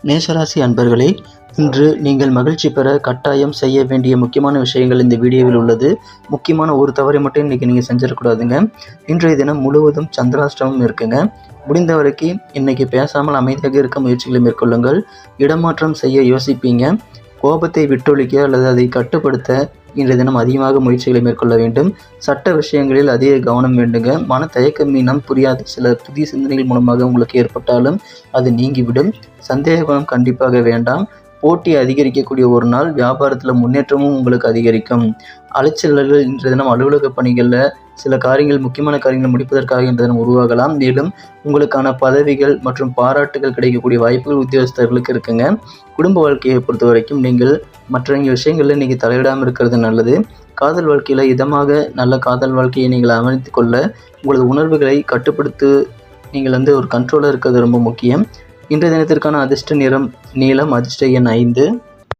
மேஷராசி அன்பர்களே, இன்று நீங்கள் மகிழ்ச்சி பெற கட்டாயம் செய்ய வேண்டிய முக்கியமான விஷயங்கள் இந்த வீடியோவில் உள்ளது. முக்கியமான ஒரு தவறை மட்டும் இன்றைக்கி நீங்கள் செஞ்சிடக்கூடாதுங்க. இன்றைய தினம் முழுவதும் சந்திராஷ்டமம் இருக்குங்க. முடிந்த வரைக்கும் இன்றைக்கி பேசாமல் அமைதியாக இருக்க முயற்சிகளை மேற்கொள்ளுங்கள். இடமாற்றம் செய்ய யோசிப்பீங்க. கோபத்தை விட்டொழிக்க அல்லது அதை கட்டுப்படுத்த இன்றைய தினம் அதிகமாக முயற்சிகளை மேற்கொள்ள வேண்டும். சட்ட விஷயங்களில் அதிக கவனம் வேண்டுங்க. மன தயக்கம் மீனம் புரியாத சில புதிய சிந்தனைகள் மூலமாக உங்களுக்கு ஏற்பட்டாலும் அது நீங்கிவிடும். சந்தேக குணம் கண்டிப்பாக வேண்டாம். போட்டி அதிகரிக்கக்கூடிய ஒரு நாள். வியாபாரத்தில் முன்னேற்றமும் உங்களுக்கு அதிகரிக்கும். அலைச்சல்கள் இன்றைய தினம் அலுவலக பணிகளில் சில காரியங்கள், முக்கியமான காரியங்களை முடிப்பதற்காக இன்றைய தினம் உருவாகலாம். மேலும் உங்களுக்கான பதவிகள் மற்றும் பாராட்டுகள் கிடைக்கக்கூடிய வாய்ப்புகள் உத்தியோகஸ்தர்களுக்கு இருக்குங்க. குடும்ப வாழ்க்கையை பொறுத்த வரைக்கும் நீங்கள் மற்ற விஷயங்களில் இன்றைக்கி தலையிடாமல் இருக்கிறது நல்லது. காதல் வாழ்க்கையில் இதமாக நல்ல காதல் வாழ்க்கையை நீங்கள் அமைத்து கொள்ள உங்களது உணர்வுகளை கட்டுப்படுத்த நீங்கள் ஒரு கண்ட்ரோலாக இருக்கிறது ரொம்ப முக்கியம். இன்றைய தினத்திற்கான அதிர்ஷ்ட நிறம் நீலம், அதிர்ஷ்ட எண் 5.